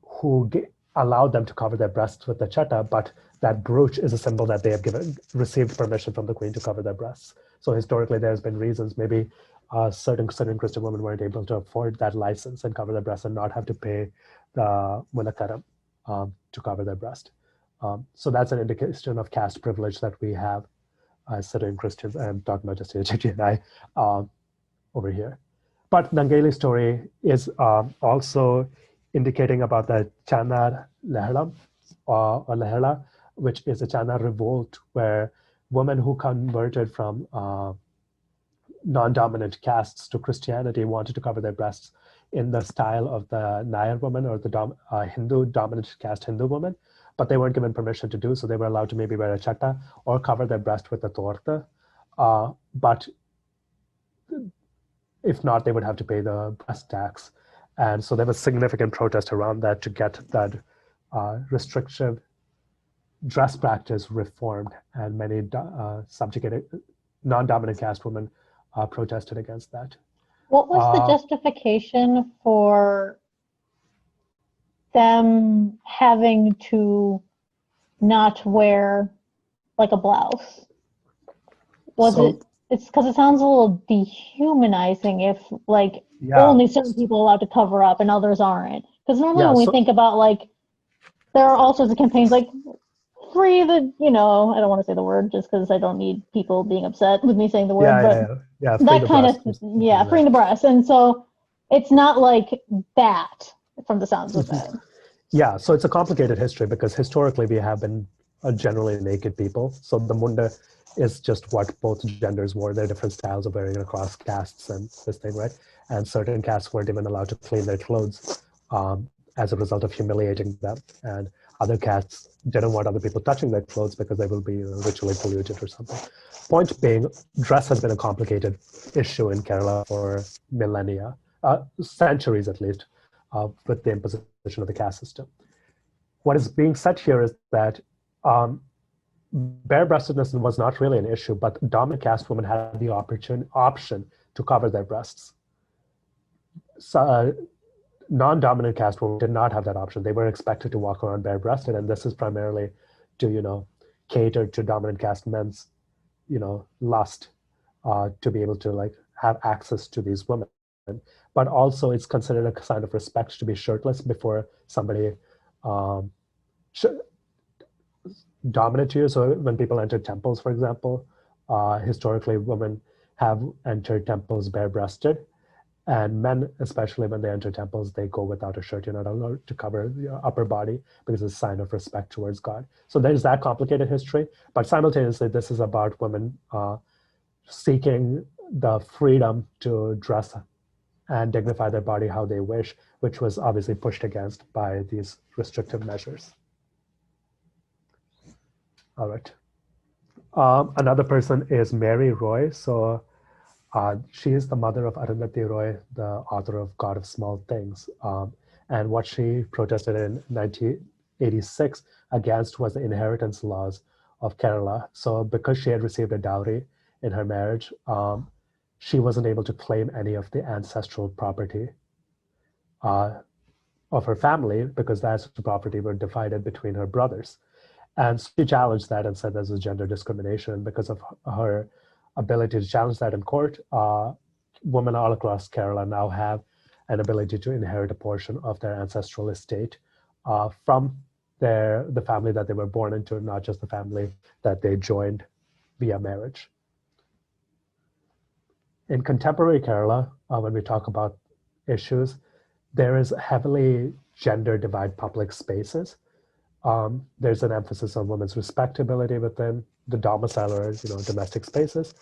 who allowed them to cover their breasts with the chatta, but that brooch is a symbol that they have received permission from the Queen to cover their breasts. So historically, there's been reasons maybe certain Christian women weren't able to afford that license and cover their breasts and not have to pay the mulakaram to cover their breast. So that's an indication of caste privilege that we have as Syrian Christians. I'm talking about just HG and I over here. But Nangeli's story is also indicating about the Chanar Lehla, or Lehla, which is a Chanar revolt where women who converted from non-dominant castes to Christianity wanted to cover their breasts in the style of the Nair woman, or the Hindu dominant caste Hindu woman, but they weren't given permission to do so. They were allowed to maybe wear a chatta or cover their breast with a torta, but if not, they would have to pay the breast tax. And so there was significant protest around that to get that restrictive dress practice reformed, and many subjugated non-dominant caste women protested against that. What was the justification for them having to not wear like a blouse? It's because it sounds a little dehumanizing if like only certain people are allowed to cover up and others aren't. Because normally when we think about like, there are all sorts of campaigns like free the, I don't want to say the word just because I don't need people being upset with me saying the word, that kind of, freeing the breast. And so it's not like that from the sounds of it. Yeah, so it's a complicated history because historically we have been generally naked people. So the munda is just what both genders wore. There are different styles of wearing it across castes and this thing, right? And certain castes weren't even allowed to clean their clothes as a result of humiliating them. And other castes didn't want other people touching their clothes because they will be ritually polluted or something. Point being, dress has been a complicated issue in Kerala for millennia, centuries at least, with the imposition of the caste system. What is being said here is that bare-breastedness was not really an issue, but dominant caste women had the option to cover their breasts. So, non-dominant caste women did not have that option. They were expected to walk around bare-breasted, and this is primarily to, cater to dominant caste men's, lust to be able to like have access to these women. But also it's considered a sign of respect to be shirtless before somebody dominant to you. So when people enter temples, for example, historically women have entered temples bare-breasted, and men, especially when they enter temples, they go without a shirt. You're not allowed to cover your upper body because it's a sign of respect towards God. So there's that complicated history, but simultaneously this is about women seeking the freedom to dress and dignify their body how they wish, which was obviously pushed against by these restrictive measures. All right. Another person is Mary Roy. So she is the mother of Arundhati Roy, the author of God of Small Things. And what she protested in 1986 against was the inheritance laws of Kerala. So because she had received a dowry in her marriage, she wasn't able to claim any of the ancestral property of her family because the ancestral property were divided between her brothers. And she challenged that and said this was gender discrimination. Because of her ability to challenge that in court, women all across Kerala now have an ability to inherit a portion of their ancestral estate from the family that they were born into, not just the family that they joined via marriage. In contemporary Kerala, when we talk about issues, there is heavily gender divide public spaces. There's an emphasis on women's respectability within the domicile or domestic spaces,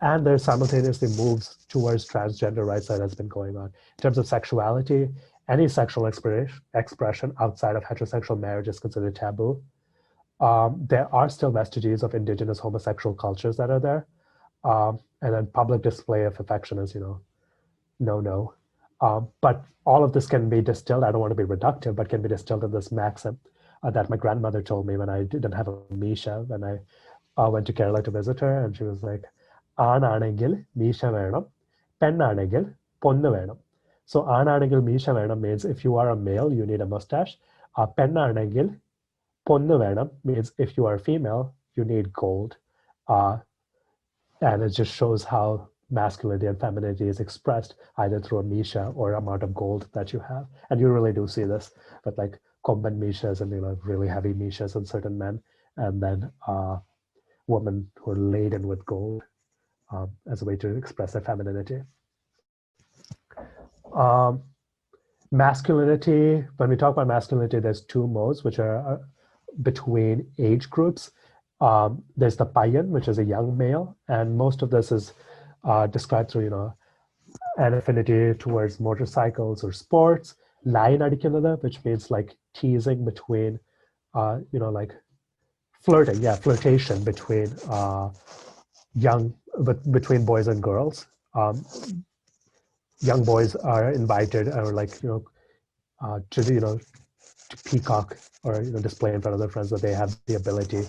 and there's simultaneously moves towards transgender rights that has been going on. In terms of sexuality, any sexual expression outside of heterosexual marriage is considered taboo. There are still vestiges of indigenous homosexual cultures that are there, and then public display of affection is no. But all of this can be distilled. I don't want to be reductive, but can be distilled in this maxim that my grandmother told me when I didn't have a Misha, when I went to Kerala to visit her, and she was like, "Aananengil Misha venam, pennanengil ponnu venam." So aananengil Misha venam means if you are a male, you need a mustache. Pennanengil ponnu venam means if you are female, you need gold. And it just shows how masculinity and femininity is expressed either through a misha or amount of gold that you have. And you really do see this with like komban mishas and really heavy mishas in certain men, and then women who are laden with gold as a way to express their femininity. Masculinity, when we talk about masculinity, there's two modes, which are between age groups. There's the payan, which is a young male, and most of this is described through, an affinity towards motorcycles or sports. Line adikunada, which means like teasing between, like flirting, flirtation between between boys and girls. Young boys are invited, or like to peacock or display in front of their friends that they have the ability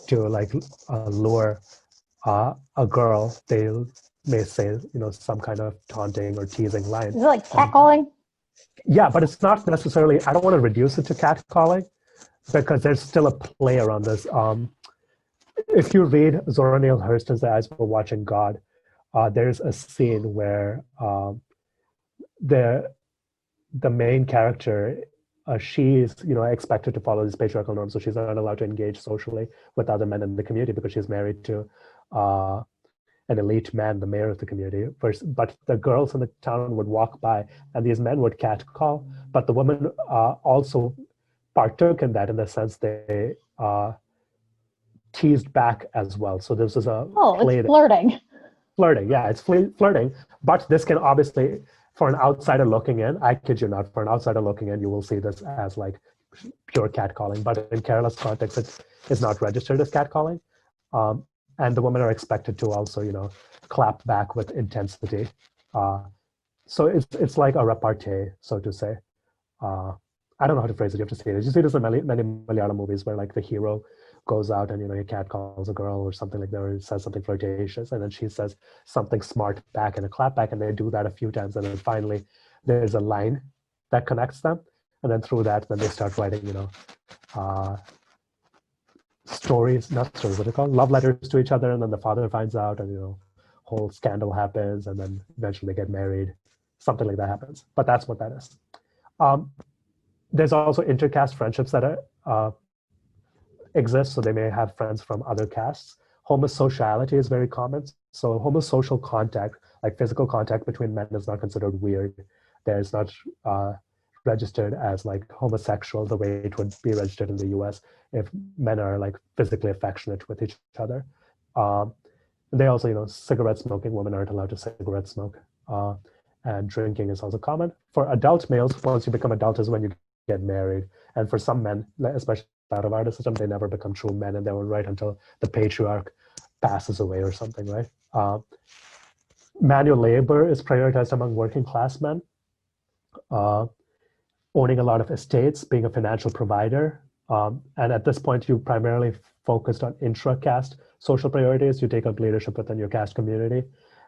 to like lure a girl. They may say some kind of taunting or teasing line. Is it like catcalling? Yeah, but it's not necessarily. I don't want to reduce it to catcalling because there's still a play around this. If you read Zora Neale Hurston's The Eyes Were Watching God, there's a scene where the main character, she's expected to follow these patriarchal norms, so she's not allowed to engage socially with other men in the community because she's married to an elite man, the mayor of the community. But the girls in the town would walk by, and these men would catcall. But the women also partook in that, in the sense they teased back as well. So this is a play. It's flirting. Flirting, yeah, it's flirting. But this can obviously, for an outsider looking in, I kid you not, for an outsider looking in, you will see this as like pure catcalling. But in Kerala's context, it is not registered as catcalling. And the women are expected to also, clap back with intensity. So it's like a repartee, so to say. I don't know how to phrase it. You have to say it. You see this in many Malayalam movies where like the hero goes out and he catcalls a girl or something like that, or says something flirtatious, and then she says something smart back and a clap back, and they do that a few times, and then finally there's a line that connects them, and then through that, then they start writing, stories, not stories, what are they called? Love letters to each other, and then the father finds out, and whole scandal happens, and then eventually they get married. Something like that happens. But that's what that is. There's also intercaste friendships that exist, so they may have friends from other castes. Homosociality is very common. So homosocial contact, like physical contact between men, is not considered weird. There's not registered as like homosexual the way it would be registered in the US if men are like physically affectionate with each other. They also, cigarette smoking, women aren't allowed to cigarette smoke. And drinking is also common. For adult males, once you become adult is when you get married. And for some men, especially out of our system, they never become true men in their own right until the patriarch passes away or something, right? Manual labor is prioritized among working class men. Owning a lot of estates, being a financial provider. And at this point, you primarily focused on intra-caste social priorities. You take up leadership within your caste community.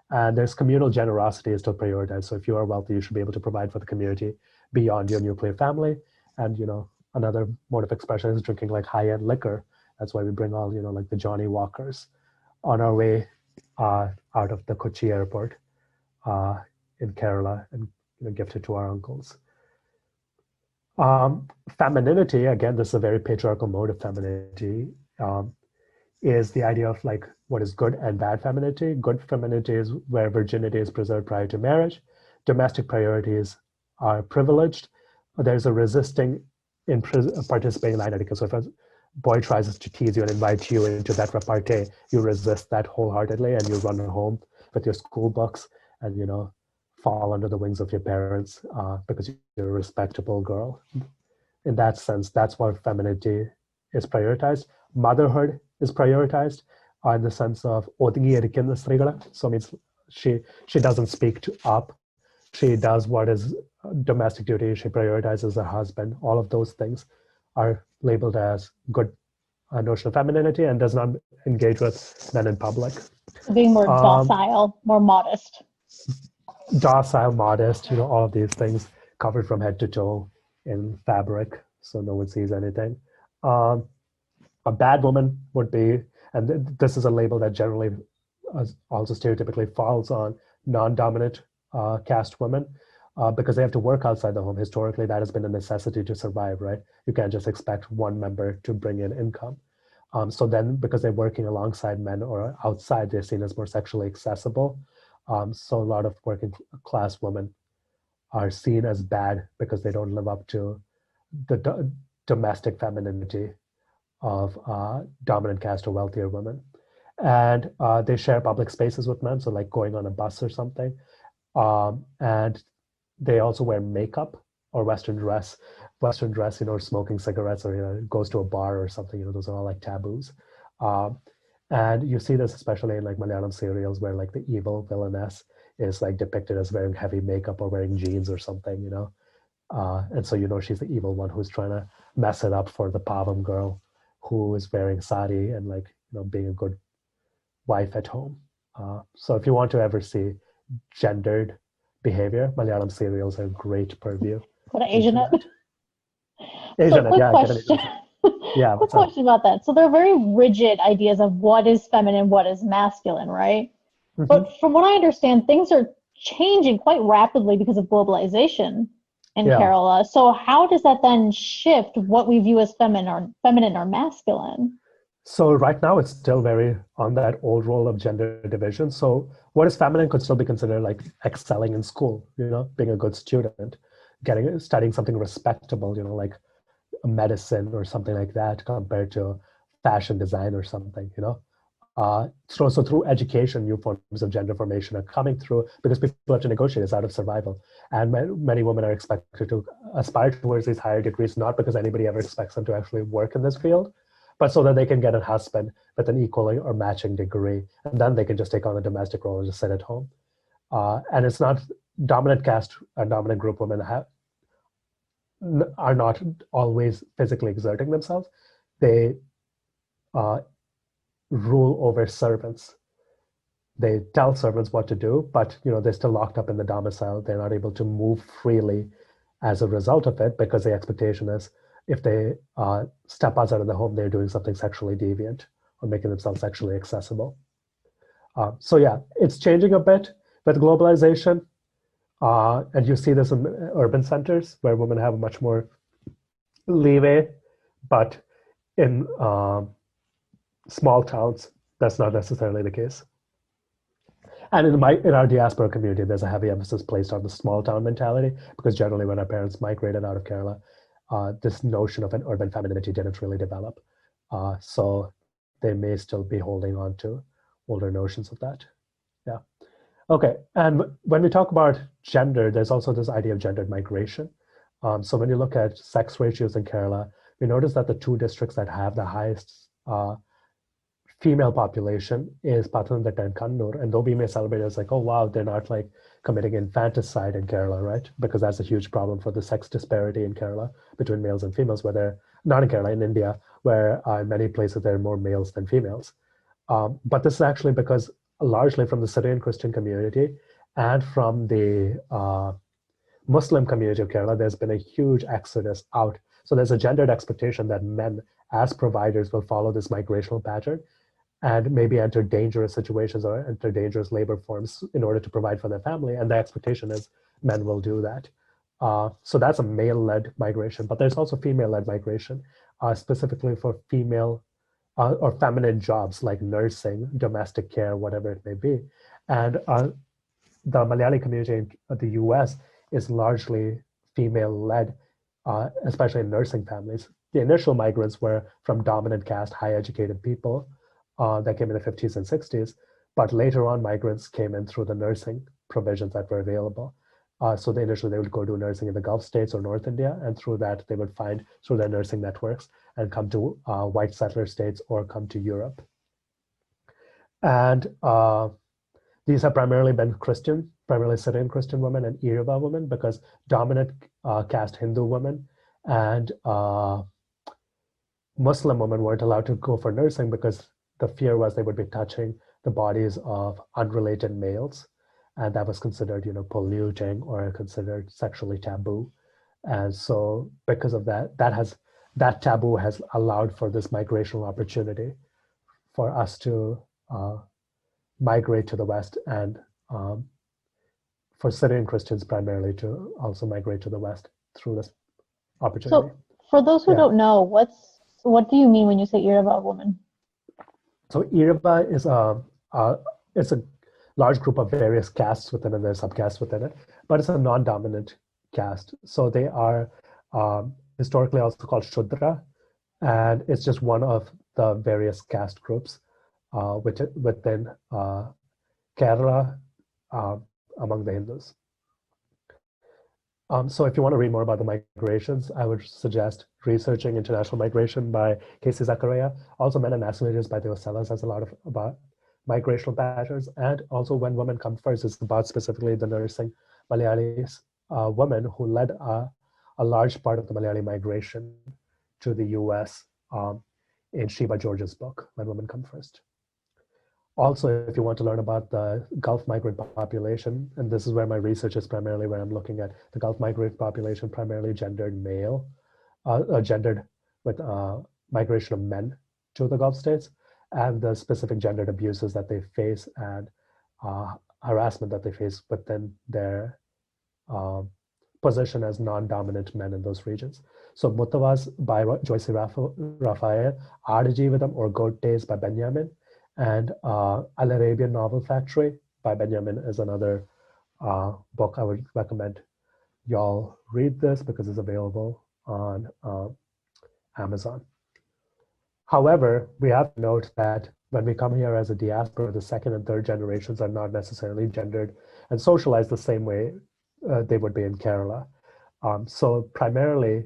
And there's communal generosity is still prioritized. So if you are wealthy, you should be able to provide for the community beyond your nuclear family. And, another mode of expression is drinking like high-end liquor. That's why we bring all, like the Johnny Walkers on our way out of the Kochi airport in Kerala and gift it to our uncles. Femininity, again, this is a very patriarchal mode of femininity, is the idea of like what is good and bad femininity. Good femininity is where virginity is preserved prior to marriage. Domestic priorities are privileged. There's a resisting in participating line etiquette. So if a boy tries to tease you and invite you into that repartee, you resist that wholeheartedly and you run home with your school books and fall under the wings of your parents because you're a respectable girl. In that sense, that's why femininity is prioritized. Motherhood is prioritized in the sense of ഒതുങ്ങി ഇരിക്കുന്ന സ്ത്രീകൾ. So it means she doesn't speak up. She does what is domestic duty. She prioritizes her husband. All of those things are labeled as good notion of femininity and does not engage with men in public. Being more docile, more modest. Docile, modest, all of these things covered from head to toe in fabric, so no one sees anything. A bad woman would be, and this is a label that generally also stereotypically falls on non-dominant caste women because they have to work outside the home. Historically, that has been a necessity to survive, right? You can't just expect one member to bring in income. So then because they're working alongside men or outside, they're seen as more sexually accessible. So a lot of working class women are seen as bad because they don't live up to the domestic femininity of dominant caste or wealthier women. And they share public spaces with men, so like going on a bus or something. And they also wear makeup or Western dress, smoking cigarettes, or, goes to a bar or something, those are all like taboos. And you see this especially in like Malayalam serials where like the evil villainess is like depicted as wearing heavy makeup or wearing jeans or something, and so, she's the evil one who's trying to mess it up for the Pavam girl who is wearing sari and like, being a good wife at home. So if you want to ever see gendered behavior, Malayalam serials are a great purview. What an Asianette. Asianette, quick yeah. question. Yeah, quick question about that. So they're very rigid ideas of what is feminine, what is masculine, right? Mm-hmm. But from what I understand, things are changing quite rapidly because of globalization in Kerala. So how does that then shift what we view as feminine or masculine? So right now it's still very on that old role of gender division. So what is feminine could still be considered like excelling in school, being a good student, studying something respectable, like a medicine or something like that, compared to fashion design or something, So through education, new forms of gender formation are coming through because people have to negotiate. It's out of survival. And many women are expected to aspire towards these higher degrees, not because anybody ever expects them to actually work in this field, but so that they can get a husband with an equal or matching degree. And then they can just take on the domestic role and just sit at home. And it's not dominant caste and dominant group women are not always physically exerting themselves. They rule over servants. They tell servants what to do, but they're still locked up in the domicile. They're not able to move freely as a result of it, because the expectation is if they step outside of the home, they're doing something sexually deviant or making themselves sexually accessible. So yeah, it's changing a bit with globalization. And you see this in urban centers where women have much more leeway, but in small towns, that's not necessarily the case. And in our diaspora community, there's a heavy emphasis placed on the small town mentality, because generally when our parents migrated out of Kerala, this notion of an urban femininity didn't really develop. So they may still be holding on to older notions of that. Yeah. Okay. And when we talk about gender, there's also this idea of gendered migration. So when you look at sex ratios in Kerala, we notice that the two districts that have the highest female population is Pathanamthitta and Kannur. And though we may celebrate it as like, oh, wow, they're not like committing infanticide in Kerala, right? Because that's a huge problem for the sex disparity in Kerala between males and females, where they're not in Kerala, in India, where in many places there are more males than females. But this is actually because largely from the Syrian Christian community and from the Muslim community of Kerala, there's been a huge exodus out. So there's a gendered expectation that men as providers will follow this migrational pattern and maybe enter dangerous situations or enter dangerous labor forms in order to provide for their family. And the expectation is men will do that. So that's a male-led migration, but there's also female-led migration, specifically for female or feminine jobs like nursing, domestic care, whatever it may be. And the Malayali community in the US is largely female-led, especially in nursing families. The initial migrants were from dominant caste, high-educated people that came in the 50s and 60s, but later on migrants came in through the nursing provisions that were available. So initially they would go do nursing in the Gulf states or North India, and through that they would find through their nursing networks and come to white settler states or come to Europe. And these have primarily been Christian, primarily Syrian Christian women and Yoruba women, because dominant caste Hindu women and Muslim women weren't allowed to go for nursing because the fear was they would be touching the bodies of unrelated males. And that was considered, polluting or considered sexually taboo. And so because of that, that taboo has allowed for this migrational opportunity for us to migrate to the West, and for Syrian Christians primarily to also migrate to the West through this opportunity. So for those who don't know, what do you mean when you say Yoruba woman? So Yoruba is it's a large group of various castes within it, there's subcastes within it. but it's a non-dominant caste. So they are historically also called Shudra, and it's just one of the various caste groups within Kerala among the Hindus. So if you want to read more about the migrations, I would suggest researching International Migration by Casey Zachariah. Also Men and Masculinities by Theo Sellers has a lot about migrational patterns. And also When Women Come First is about specifically the nursing Malayali women who led a large part of the Malayali migration to the US in Sheba George's book, When Women Come First. Also, if you want to learn about the Gulf migrant population, and this is where my research is primarily, where I'm looking at the Gulf migrant population, primarily gendered male, gendered with migration of men to the Gulf states, and the specific gendered abuses that they face and harassment that they face within their position as non-dominant men in those regions. So Mutavas by Joyce Raphael, Aadajeevatham or Goat Days by Benjamin, and Al Arabian Novel Factory by Benjamin is another book I would recommend y'all read this because it's available on Amazon. However, we have to note that when we come here as a diaspora, the second and third generations are not necessarily gendered and socialized the same way they would be in Kerala. So primarily,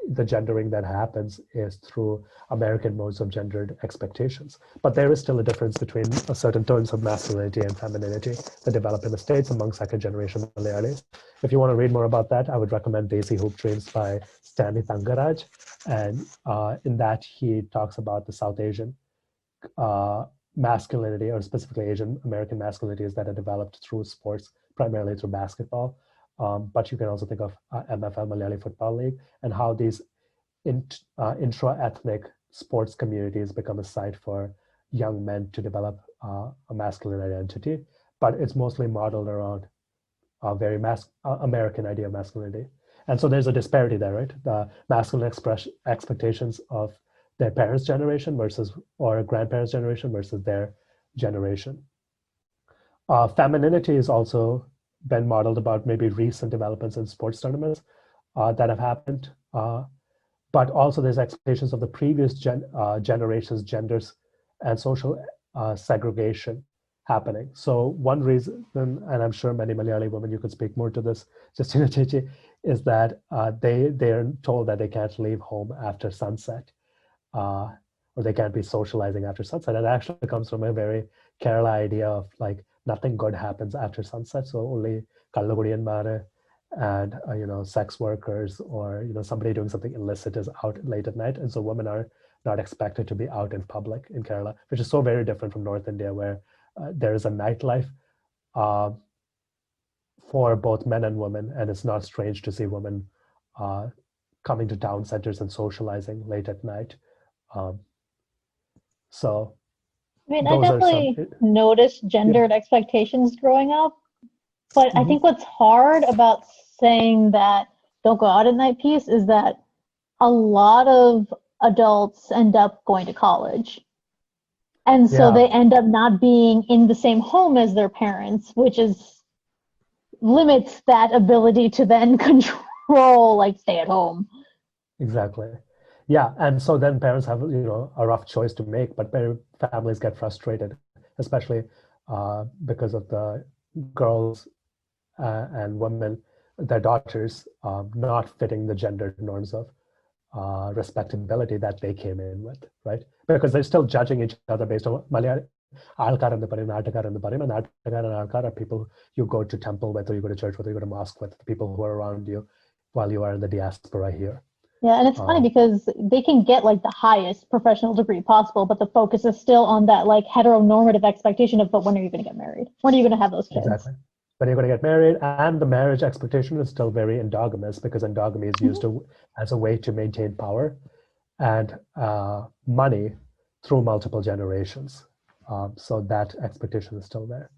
the gendering that happens is through American modes of gendered expectations. But there is still a difference between a certain terms of masculinity and femininity that develop in the States among second generation Malayalis. If you want to read more about that, I would recommend Desi Hoop Dreams by Stanley Thangaraj. And in that, he talks about the South Asian masculinity, or specifically Asian American masculinities that are developed through sports, primarily through basketball. But you can also think of MFL, Malayali Football League, and how these intra-ethnic sports communities become a site for young men to develop a masculine identity. But it's mostly modeled around a very American idea of masculinity. And so there's a disparity there, right? The masculine expectations of their parents' generation or grandparents' generation versus their generation. Femininity is also been modeled about maybe recent developments in sports tournaments that have happened. But also there's expectations of the previous generations, genders, and social segregation happening. So one reason, and I'm sure many Malayali women, you could speak more to this, Justina Chichi, is that they're told that they can't leave home after sunset, or they can't be socializing after sunset. And it actually comes from a very Kerala idea of like, nothing good happens after sunset. So only kallaguriyanmare and sex workers or somebody doing something illicit is out late at night. And so women are not expected to be out in public in Kerala, which is so very different from North India, where there is a nightlife for both men and women. And it's not strange to see women coming to town centers and socializing late at night. So I mean, I definitely noticed gendered expectations growing up, but I think what's hard about saying that don't go out at night piece is that a lot of adults end up going to college. And so they end up not being in the same home as their parents, which limits that ability to then control, like stay at home. Exactly. Yeah, and so then parents have a rough choice to make, but families get frustrated, especially because of the girls and women, their daughters, not fitting the gender norms of respectability that they came in with, right? Because they're still judging each other based on Malayali. Alkar and the Parim, Natakar and the Parim, and Natakar and Alkar are people you go to temple with, or you go to church with, or you go to mosque with, the people who are around you while you are in the diaspora here. Yeah, and it's funny because they can get like the highest professional degree possible, but the focus is still on that like heteronormative expectation of, but when are you going to get married? When are you going to have those kids? Exactly. When you're going to get married, and the marriage expectation is still very endogamous, because endogamy is used as a way to maintain power and money through multiple generations. So that expectation is still there.